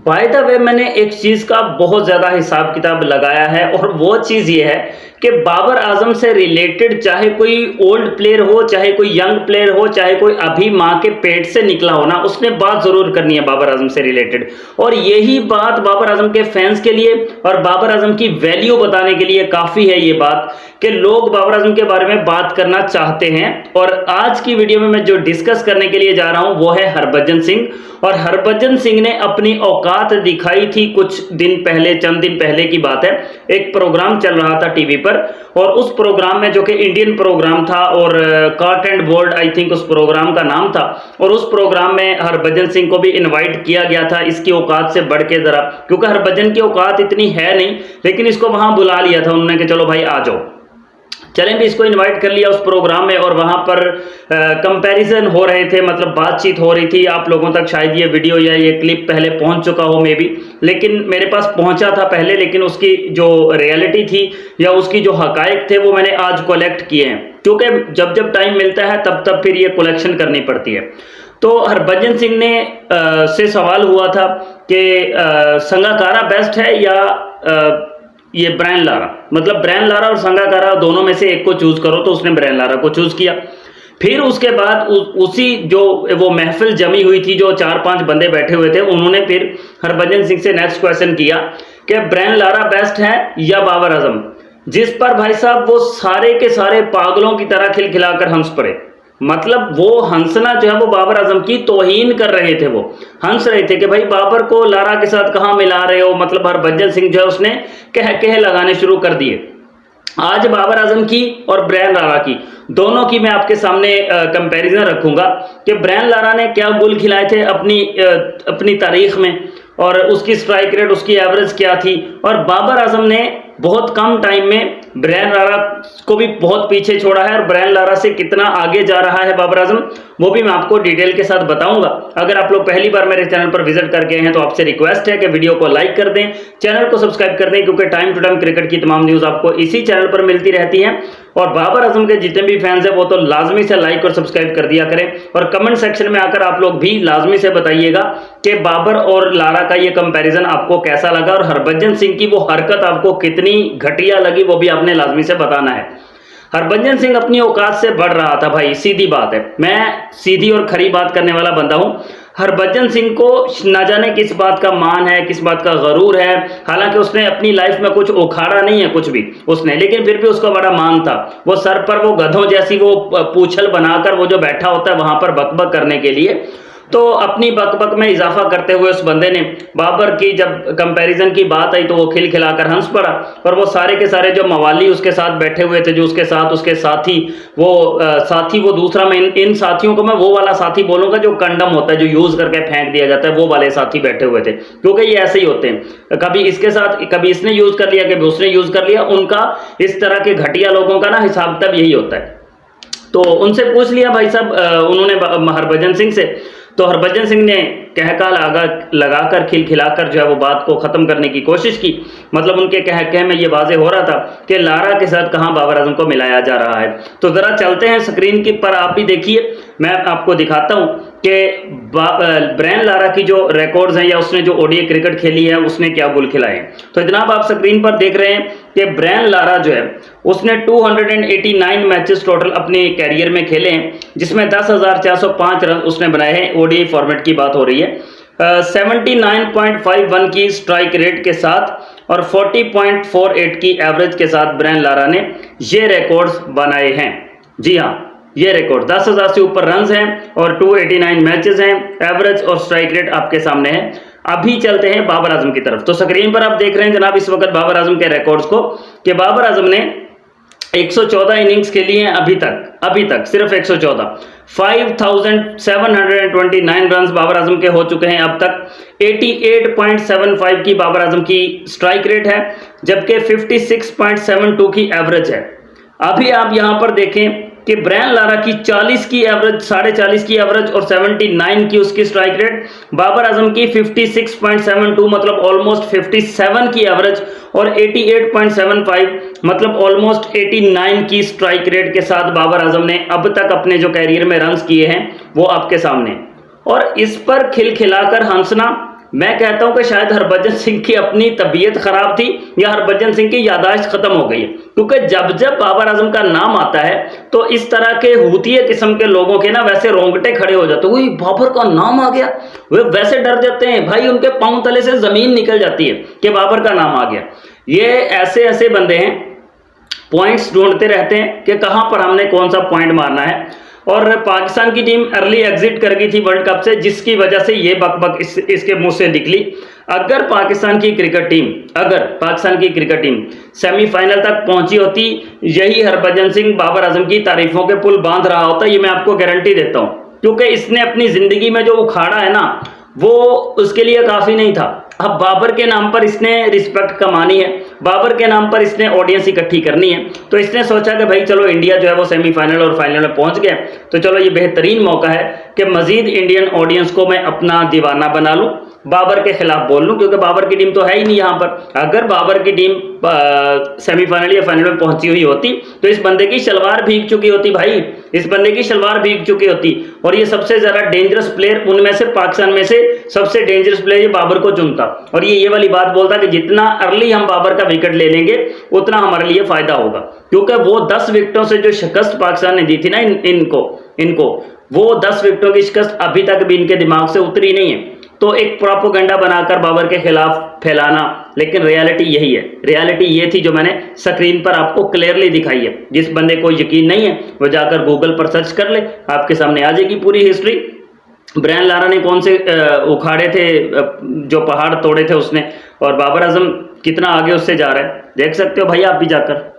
By the way मैंने एक चीज का बहुत ज्यादा हिसाब किताब लगाया है और वो चीज ये है कि बाबर आजम से रिलेटेड चाहे कोई ओल्ड प्लेयर हो, चाहे कोई यंग प्लेयर हो, चाहे कोई अभी माँ के पेट से निकला हो ना, उसने बात जरूर करनी है बाबर आजम से रिलेटेड। और यही बात बाबर आजम के फैंस के लिए और बाबर आजम की वैल्यू बताने के लिए काफी है ये बात कि लोग बाबर आजम के बारे में बात करना चाहते हैं। और आज की वीडियो में मैं जो डिस्कस करने के लिए जा रहा हूं वो है हरभजन सिंह। और हरभजन सिंह ने अपनी औकात दिखाई थी कुछ दिन पहले, चंद दिन पहले की बात है। एक प्रोग्राम चल रहा था टीवी पर और उस प्रोग्राम में, जो कि इंडियन प्रोग्राम था और cart and bold I think उस प्रोग्राम का नाम था, और उस प्रोग्राम में हरभजन सिंह को भी इनवाइट किया गया था इसकी औकात से बढ़ के जरा, क्योंकि हरभजन की औकात इतनी है नहीं, लेकिन इसको वहां बुला लिया था उन्होंने कि चलो भाई आ जाओ। चलें भी, इसको इनवाइट कर लिया उस प्रोग्राम में और वहां पर कंपैरिजन हो रहे थे, मतलब बातचीत हो रही थी। आप लोगों तक शायद ये वीडियो या ये क्लिप पहले पहुंच चुका हो मे बी, लेकिन मेरे पास पहुंचा था पहले, लेकिन उसकी जो रियलिटी थी या उसकी जो हकायक थे वो मैंने आज कलेक्ट किए हैं, क्योंकि जब जब टाइम मिलता है तब तब फिर ये कलेक्शन करनी पड़ती है। तो हरभजन सिंह ने से सवाल हुआ था कि संगाकारा बेस्ट है या ये ब्रायन लारा, मतलब ब्रायन लारा और संगाकारा दोनों में से एक को चूज करो, तो उसने ब्रायन लारा को चूज किया। फिर उसके बाद उसी जो वो महफिल जमी हुई थी, जो 4-5 बंदे बैठे हुए थे, उन्होंने फिर हरभजन सिंह से नेक्स्ट क्वेश्चन किया कि ब्रायन लारा बेस्ट है या बाबर आजम, जिस पर भाई साहब वो सारे के सारे पागलों की तरह खिलखिलाकर हंस पड़े। मतलब वो हंसना जो है वो बाबर आजम की तौहीन कर रहे थे, वो हंस रहे थे कि भाई बाबर को लारा के साथ कहां मिला रहे हो। मतलब हरभजन सिंह जो है उसने कह लगाने शुरू कर दिए। आज बाबर आजम की और ब्रायन लारा की दोनों की मैं आपके सामने कंपैरिजन रखूंगा कि ब्रायन लारा ने क्या गुल खिलाए थे अपनी तारीख में, और उसकी स्ट्राइक रेट, उसकी एवरेज क्या थी। और बाबर आजम ने बहुत कम टाइम में ब्रायन लारा को भी बहुत पीछे छोड़ा है, और ब्रायन लारा से कितना आगे जा रहा है बाबर आजम, वो भी मैं आपको डिटेल के साथ बताऊंगा। अगर आप लोग पहली बार मेरे चैनल पर विजिट करके हैं तो आपसे रिक्वेस्ट है कि वीडियो को लाइक कर दें, चैनल को सब्सक्राइब कर दें, क्योंकि टाइम टू टाइम क्रिकेट की तमाम न्यूज आपको इसी चैनल पर मिलती रहती है। और बाबर आजम के जितने भी फैंस हैं वो तो लाजमी से लाइक और सब्सक्राइब कर दिया करें, और कमेंट सेक्शन में आकर आप लोग भी लाजमी से बताइएगा कि बाबर और लारा का ये कंपैरिजन आपको कैसा लगा, और हरभजन सिंह की वो हरकत आपको कितनी घटिया लगी वो भी आपने लाजमी से बताना है। हरभजन सिंह अपनी औकात से बढ़ रहा था भाई, सीधी बात है, मैं सीधी और खरी बात करने वाला बंदा हूं। हरभजन सिंह को न जाने किस बात का मान है, किस बात का गरूर है। हालांकि उसने अपनी लाइफ में कुछ उखाड़ा नहीं है कुछ भी उसने, लेकिन फिर भी उसका बड़ा मान था। वो सर पर वो गधों जैसी वो पूछल बनाकर वो जो बैठा होता है वहां पर बकबक करने के लिए, तो अपनी बकबक में इजाफा करते हुए उस बंदे ने बाबर की जब कंपैरिजन की बात आई तो वो खिलखिलाकर हंस पड़ा। और वो सारे के सारे जो मवाली उसके साथ बैठे हुए थे, जो उसके साथ उसके साथी वो दूसरा, मैं इन साथियों को मैं वो वाला साथी बोलूंगा जो कंडम होता है, जो यूज करके फेंक दिया जाता है, वो वाले साथी बैठे हुए थे, क्योंकि ये ऐसे ही होते हैं, कभी इसके साथ, कभी इसने यूज कर लिया, कभी उसने यूज कर लिया। उनका इस तरह के घटिया लोगों का ना हिसाब तब यही होता है। तो उनसे पूछ लिया भाई साहब उन्होंने हरभजन सिंह से, तो हरभजन सिंह ने कहका लगाकर खिलखिलाकर जो है वो बात को खत्म करने की कोशिश की। मतलब उनके कह में ये वाजे हो रहा था कि लारा के साथ कहां बाबर आजम को मिलाया जा रहा है। तो जरा चलते हैं स्क्रीन की पर, आप भी देखिए, मैं आपको दिखाता हूं कि ब्रायन लारा की जो रिकॉर्ड्स हैं या उसने जो ओडीआई क्रिकेट खेली है उसने क्या गुल खिलाए। तो जनाब आप स्क्रीन पर देख रहे हैं कि ब्रायन लारा जो है उसने 289 मैचेस टोटल अपने कैरियर में खेले हैं, जिसमें 10,405 रन उसने बनाए हैं। ओडीआई फॉर्मेट की बात हो रही है। 79.51 की स्ट्राइक रेट के साथ और 40.48 की एवरेज के साथ ब्रायन लारा ने ये रिकॉर्ड्स बनाए हैं। जी हाँ, ये रिकॉर्ड 10,000 से ऊपर रन्स हैं और 289 मैचेस हैं, एवरेज और स्ट्राइक रेट आपके सामने है। अभी चलते हैं बाबर आजम की तरफ। तो स्क्रीन पर आप देख रहे हैं जनाब इस वक्त बाबर आजम के रिकॉर्ड्स को, कि बाबर आजम ने 114 इनिंग्स खेली हैं अभी तक सिर्फ 114। 5,729 रन बाबर आजम के हो चुके हैं अब तक। 88.75 की बाबर आजम की स्ट्राइक रेट है, जबकि 56.72 की एवरेज है। अभी आप यहां पर देखें कि ब्रायन लारा की 40 की एवरेज, 40.5 की एवरेज और 79 की उसकी स्ट्राइक रेट, बाबर आजम की 56.72 मतलब ऑलमोस्ट 57 की एवरेज और 88.75 मतलब ऑलमोस्ट 89 की स्ट्राइक रेट के साथ बाबर आजम ने अब तक अपने जो कैरियर में रन्स किए हैं वो आपके सामने। और इस पर खिलखिलाकर हंसना मैं कहता हूं कि शायद हरभजन सिंह की अपनी तबीयत खराब थी या हरभजन सिंह की याददाश्त खत्म हो गई है, क्योंकि जब जब बाबर आजम का नाम आता है तो इस तरह के हूतिये किस्म के लोगों के ना वैसे रोंगटे खड़े हो जाते हैं। वही बाबर का नाम आ गया, वे वैसे डर जाते हैं भाई, उनके पांव तले से जमीन निकल जाती है कि बाबर का नाम आ गया। ये ऐसे ऐसे बंदे हैं, पॉइंट्स ढूंढते रहते हैं कि कहां पर हमने कौन सा पॉइंट मारना है। और पाकिस्तान की टीम अर्ली एग्जिट कर गई थी वर्ल्ड कप से, जिसकी वजह से ये बकबक इसके मुंह से निकली। अगर पाकिस्तान की क्रिकेट टीम सेमीफाइनल तक पहुंची होती, यही हरभजन सिंह बाबर आजम की तारीफों के पुल बांध रहा होता, ये मैं आपको गारंटी देता हूं, क्योंकि इसने अपनी जिंदगी में जो उखाड़ा है ना, वो उसके लिए काफी नहीं था। अब बाबर के नाम पर इसने रिस्पेक्ट कमानी है, बाबर के नाम पर इसने ऑडियंस इकट्ठी करनी है, तो इसने सोचा कि भाई चलो इंडिया जो है वो सेमीफाइनल और फाइनल में पहुंच गया, तो चलो ये बेहतरीन मौका है कि मजीद इंडियन ऑडियंस को मैं अपना दीवाना बना लूं, बाबर के खिलाफ बोल लूं, क्योंकि बाबर की टीम तो है ही नहीं यहाँ पर। अगर बाबर की टीम सेमीफाइनल या फाइनल में पहुंची हुई होती तो इस बंदे की शलवार भीग चुकी होती भाई, इस बंदे की शलवार भीग चुकी होती। और ये सबसे ज्यादा डेंजरस प्लेयर उनमें से, पाकिस्तान में से सबसे डेंजरस प्लेयर ये बाबर को चुनता, और ये वाली बात बोलता कि जितना अर्ली हम बाबर का विकेट ले लेंगे उतना हमारे लिए फायदा होगा, क्योंकि वो 10 विकेटों से जो शिकस्त पाकिस्तान ने दी थी ना इनको वो 10 विकेटों की शिकस्त अभी तक भी इनके दिमाग से उतरी नहीं है। तो एक प्रोपेगेंडा बनाकर बाबर के खिलाफ फैलाना, लेकिन रियलिटी यही है, रियलिटी ये थी जो मैंने स्क्रीन पर आपको क्लियरली दिखाई है। जिस बंदे को यकीन नहीं है वो जाकर गूगल पर सर्च कर ले, आपके सामने आ जाएगी पूरी हिस्ट्री। ब्रायन लारा ने कौन से उखाड़े थे, जो पहाड़ तोड़े थे उसने, और बाबर आजम कितना आगे उससे जा रहा है, देख सकते हो भाई आप भी जाकर।